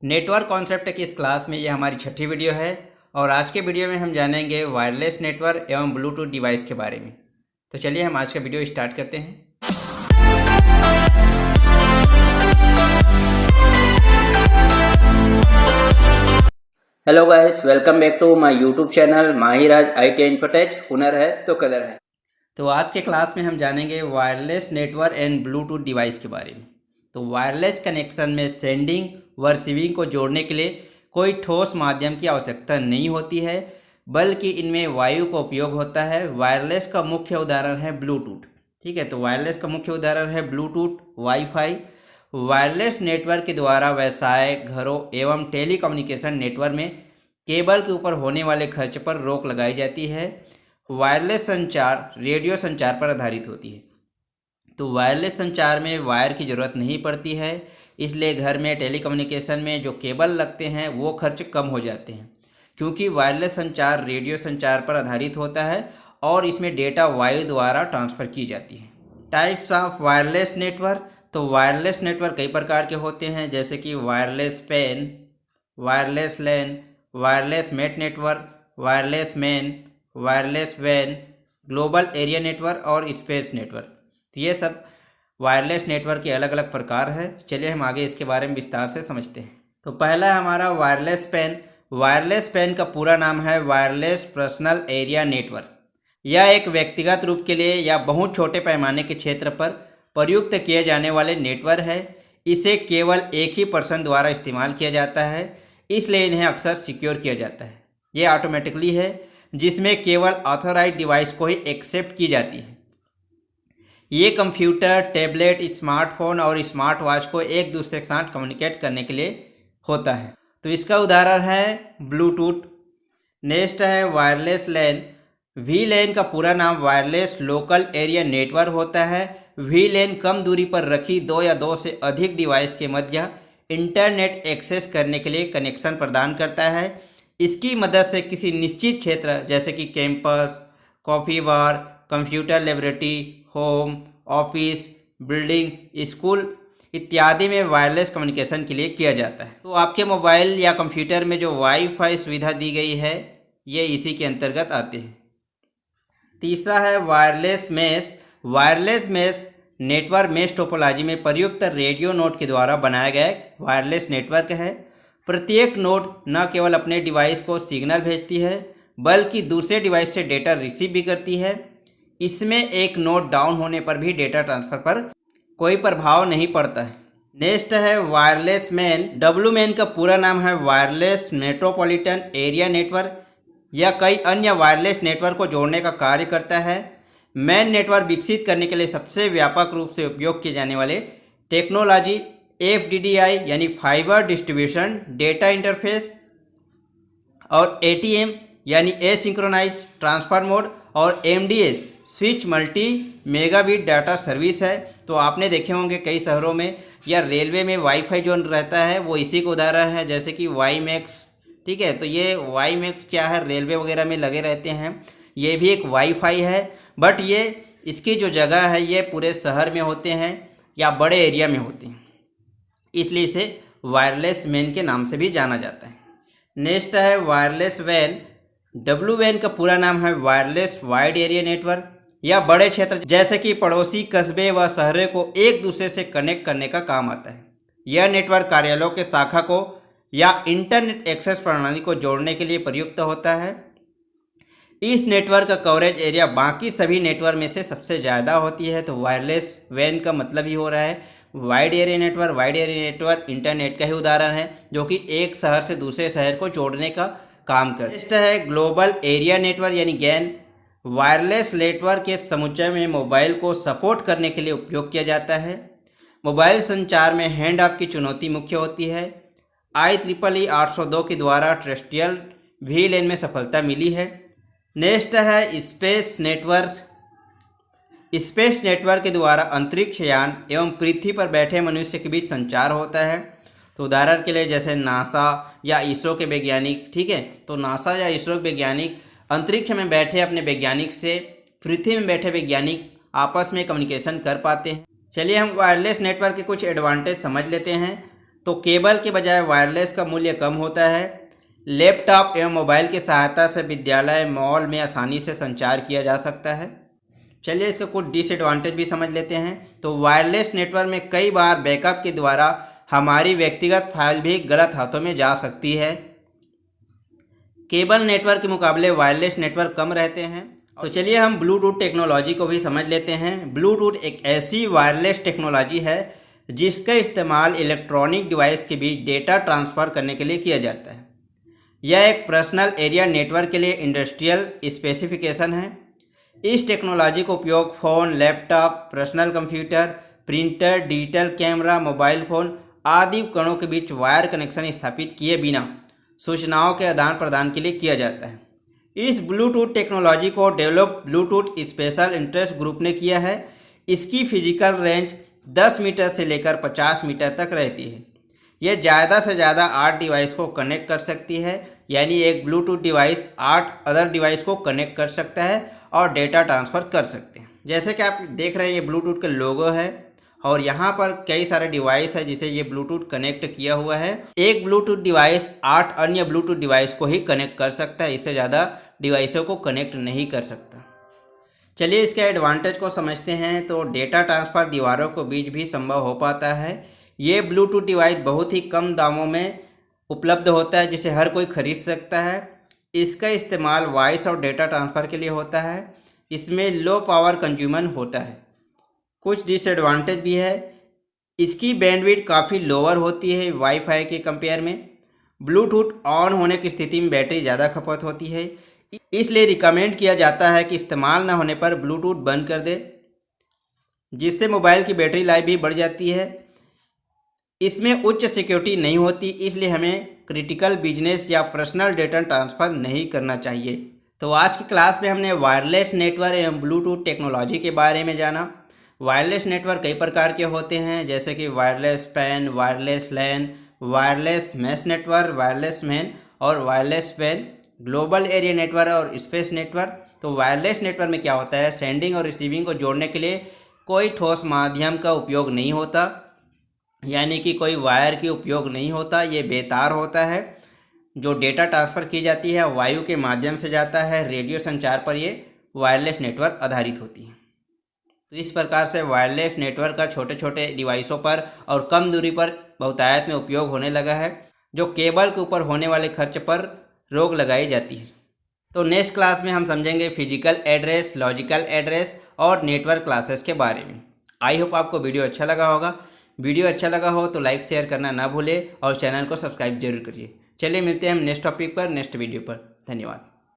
Network concept की इस class में ये हमारी छठी वीडियो है और आज के वीडियो में हम जानेंगे वायरलेस नेटवर्क एवं ब्लूटूथ डिवाइस के बारे में। तो चलिए हम आज का वीडियो स्टार्ट करते हैं। Hello guys, welcome back to my YouTube channel Mahiraj IT infotech. हुनर है तो कदर है। तो आज के क्लास में हम जानेंगे wireless network and Bluetooth device के बारे में। तो वायरलेस कनेक्शन में सेंडिंग व रिसीविंग को जोड़ने के लिए कोई ठोस माध्यम की आवश्यकता नहीं होती है, बल्कि इनमें वायु का उपयोग होता है। वायरलेस का मुख्य उदाहरण है ब्लूटूथ। ठीक है, तो वायरलेस का मुख्य उदाहरण है ब्लूटूथ, वाईफाई। वायरलेस नेटवर्क के द्वारा व्यवसाय, घरों एवं टेलीकम्युनिकेशन नेटवर्क में केबल के ऊपर होने वाले खर्च पर रोक लगाई जाती है। वायरलेस संचार रेडियो संचार पर आधारित होती है। तो वायरलेस संचार में वायर की ज़रूरत नहीं पड़ती है, इसलिए घर में टेलीकम्युनिकेशन में जो केबल लगते हैं वो खर्च कम हो जाते हैं, क्योंकि वायरलेस संचार रेडियो संचार पर आधारित होता है और इसमें डेटा वायु द्वारा ट्रांसफ़र की जाती है। Types of wireless network. तो वायरलेस नेटवर्क कई प्रकार के होते हैं, जैसे कि wireless PAN, wireless LAN, wireless mesh network, wireless MAN, wireless वैन, ग्लोबल एरिया नेटवर्क और स्पेस नेटवर्क। तो ये सब वायरलेस नेटवर्क के अलग अलग प्रकार है। चलिए हम आगे इसके बारे में विस्तार से समझते हैं। तो पहला है हमारा वायरलेस पैन। वायरलेस पैन का पूरा नाम है वायरलेस पर्सनल एरिया नेटवर्क। यह एक व्यक्तिगत रूप के लिए या बहुत छोटे पैमाने के क्षेत्र पर प्रयुक्त किए जाने वाले नेटवर्क है। इसे केवल एक ही पर्सन द्वारा इस्तेमाल किया जाता है, इसलिए इन्हें अक्सर सिक्योर किया जाता है। ये ऑटोमेटिकली है, जिसमें केवल ऑथोराइज डिवाइस को ही एक्सेप्ट की जाती है। ये कंप्यूटर, टैबलेट, स्मार्टफोन और स्मार्ट वॉच को एक दूसरे के साथ कम्युनिकेट करने के लिए होता है। तो इसका उदाहरण है ब्लूटूथ। नेक्स्ट है वायरलेस लैन। वी लैन का पूरा नाम वायरलेस लोकल एरिया नेटवर्क होता है। वी लैन कम दूरी पर रखी दो या दो से अधिक डिवाइस के मध्य इंटरनेट एक्सेस करने के लिए कनेक्शन प्रदान करता है। इसकी मदद से किसी निश्चित क्षेत्र जैसे कि campus, coffee bar, computer laboratory, home, office, building, school इत्यादि में वायरलेस कम्युनिकेशन के लिए किया जाता है। तो आपके मोबाइल या कंप्यूटर में जो वाईफाई सुविधा दी गई है, ये इसी के अंतर्गत आते हैं। तीसरा है wireless mesh. Wireless mesh network mesh topology में प्रयुक्त रेडियो नोड के द्वारा बनाया गया वायरलेस नेटवर्क है। प्रत्येक नोड न केवल अपने डिवाइस को सिग्नल भेजती है, बल्कि दूसरे डिवाइस से डेटा रिसीव भी करती है। इसमें एक नोड डाउन होने पर भी डेटा ट्रांसफ़र पर कोई प्रभाव नहीं पड़ता है। नेक्स्ट है वायरलेस मैन। डब्ल्यू मैन का पूरा नाम है वायरलेस मेट्रोपॉलिटन एरिया नेटवर्क। यह कई अन्य वायरलेस नेटवर्क को जोड़ने का कार्य करता है। मैन नेटवर्क विकसित करने के लिए सबसे व्यापक रूप से उपयोग किए जाने वाले टेक्नोलॉजी FDDI यानी फाइबर डिस्ट्रीब्यूशन डेटा इंटरफेस और ATM यानी एसिंक्रोनाइज ट्रांसफर मोड और MDS switch multi megabit data service है। तो आपने देखे होंगे कई शहरों में या रेलवे में वाईफाई जो रहता है वो इसी का उदाहरण है, जैसे कि वाईमैक्स। ठीक है, तो ये वाईमैक्स क्या है, रेलवे वगैरह में लगे रहते हैं। ये भी एक वाईफाई है, बट ये इसकी जो जगह है ये पूरे शहर में होते हैं या बड़े एरिया में होते हैं, इसलिए इसे वायरलेस मैन के नाम से भी जाना जाता है। नेक्स्ट है वायरलेस वैन। डब्ल्यू वैन का पूरा नाम है वायरलेस वाइड एरिया नेटवर्क। यह बड़े क्षेत्र जैसे कि पड़ोसी कस्बे व शहरों को एक दूसरे से कनेक्ट करने का काम आता है। यह नेटवर्क कार्यालयों के शाखा को या इंटरनेट एक्सेस प्रणाली को जोड़ने के लिए प्रयुक्त होता है। इस नेटवर्क का कवरेज एरिया बाकी सभी नेटवर्क में से सबसे ज़्यादा होती है। तो वायरलेस वैन का मतलब ही हो रहा है wide area network. Wide area network internet का ही उदाहरण है, जो कि एक शहर से दूसरे शहर को जोड़ने का काम करता है। नेक्स्ट है ग्लोबल एरिया नेटवर्क यानी गैन। वायरलेस नेटवर्क के समुच्चय में मोबाइल को सपोर्ट करने के लिए उपयोग किया जाता है। मोबाइल संचार में हैंड ऑफ की चुनौती मुख्य होती है। IEEE 802 के द्वारा टेरेस्ट्रियल VLAN में सफलता मिली है। नेक्स्ट है स्पेस नेटवर्क। स्पेस नेटवर्क के द्वारा अंतरिक्ष यान एवं पृथ्वी पर बैठे मनुष्य के बीच संचार होता है। तो उदाहरण के लिए जैसे नासा या इसरो के वैज्ञानिक, ठीक है, तो नासा या इसरो के वैज्ञानिक अंतरिक्ष में बैठे अपने वैज्ञानिक से पृथ्वी में बैठे वैज्ञानिक आपस में कम्युनिकेशन कर पाते हैं। चलिए हम वायरलेस नेटवर्क के कुछ एडवांटेज समझ लेते हैं। तो केबल के बजाय वायरलेस का मूल्य कम होता है। लैपटॉप एवं मोबाइल की सहायता से विद्यालय मॉल में आसानी से संचार किया जा सकता है। चलिए इसका कुछ डिसएडवांटेज भी समझ लेते हैं। तो वायरलेस नेटवर्क में कई बार बैकअप के द्वारा हमारी व्यक्तिगत फाइल भी गलत हाथों में जा सकती है। केबल नेटवर्क के मुकाबले वायरलेस नेटवर्क कम रहते हैं। तो चलिए हम ब्लूटूथ टेक्नोलॉजी को भी समझ लेते हैं। ब्लूटूथ एक ऐसी वायरलेस टेक्नोलॉजी है जिसका इस्तेमाल इलेक्ट्रॉनिक डिवाइस के बीच डेटा ट्रांसफ़र करने के लिए किया जाता है। यह एक पर्सनल एरिया नेटवर्क के लिए इंडस्ट्रियल स्पेसिफिकेशन है। इस टेक्नोलॉजी का उपयोग phone, laptop, personal computer, printer, digital camera, mobile phone आदि उपकरणों के बीच वायर कनेक्शन स्थापित किए बिना सूचनाओं के आदान प्रदान के लिए किया जाता है। इस ब्लूटूथ टेक्नोलॉजी को develop Bluetooth special interest group ने किया है। इसकी फिजिकल रेंज 10 मीटर से लेकर 50 मीटर तक रहती है। यह ज़्यादा से ज़्यादा 8 डिवाइस को कनेक्ट कर सकती है, यानी एक ब्लूटूथ डिवाइस 8 अदर डिवाइस को कनेक्ट कर सकता है और डेटा ट्रांसफ़र कर सकते हैं। जैसे कि आप देख रहे हैं, ये ब्लूटूथ का लोगो है और यहाँ पर कई सारे डिवाइस है जिसे ये ब्लूटूथ कनेक्ट किया हुआ है। एक ब्लूटूथ डिवाइस 8 अन्य ब्लूटूथ डिवाइस को ही कनेक्ट कर सकता है, इससे ज़्यादा डिवाइसों को कनेक्ट नहीं कर सकता। चलिए इसके एडवांटेज को समझते हैं। तो डेटा ट्रांसफ़र दीवारों के बीच भी संभव हो पाता है। ये ब्लूटूथ डिवाइस बहुत ही कम दामों में उपलब्ध होता है जिसे हर कोई खरीद सकता है। इसका इस्तेमाल वॉइस और डेटा ट्रांसफ़र के लिए होता है। इसमें लो पावर कंज्यूमर होता है। कुछ डिसएडवांटेज भी है। इसकी बैंडविड्थ काफ़ी लोअर होती है वाईफाई के कंपेयर में। ब्लूटूथ ऑन होने की स्थिति में बैटरी ज़्यादा खपत होती है, इसलिए रिकमेंड किया जाता है कि इस्तेमाल न होने पर ब्लूटूथ बंद कर दे, जिससे मोबाइल की बैटरी लाइफ भी बढ़ जाती है। इसमें उच्च सिक्योरिटी नहीं होती, इसलिए हमें क्रिटिकल बिजनेस या पर्सनल डेटा ट्रांसफ़र नहीं करना चाहिए। तो आज की क्लास में हमने वायरलेस नेटवर्क एवं ब्लूटूथ टेक्नोलॉजी के बारे में जाना। वायरलेस नेटवर्क कई प्रकार के होते हैं, जैसे कि wireless PAN, wireless LAN, wireless mesh network, wireless MAN और wireless PAN, global area network और स्पेस नेटवर्क। तो वायरलेस नेटवर्क में क्या होता है, सेंडिंग और रिसीविंग को जोड़ने के लिए कोई ठोस माध्यम का उपयोग नहीं होता, यानी कि कोई वायर की उपयोग नहीं होता। ये बेतार होता है। जो डेटा ट्रांसफ़र की जाती है वायु के माध्यम से जाता है। रेडियो संचार पर ये वायरलेस नेटवर्क आधारित होती है। तो इस प्रकार से वायरलेस नेटवर्क का छोटे छोटे डिवाइसों पर और कम दूरी पर बहुतायत में उपयोग होने लगा है, जो केबल के ऊपर होने वाले खर्च पर रोक लगाई जाती है। तो नेक्स्ट क्लास में हम समझेंगे फिजिकल एड्रेस, लॉजिकल एड्रेस और नेटवर्क क्लासेस के बारे में। आई होप आपको वीडियो अच्छा लगा होगा। वीडियो अच्छा लगा हो तो लाइक शेयर करना ना भूलें और चैनल को सब्सक्राइब जरूर करिए। चलिए मिलते हैं हम नेक्स्ट टॉपिक पर, नेक्स्ट वीडियो पर। धन्यवाद।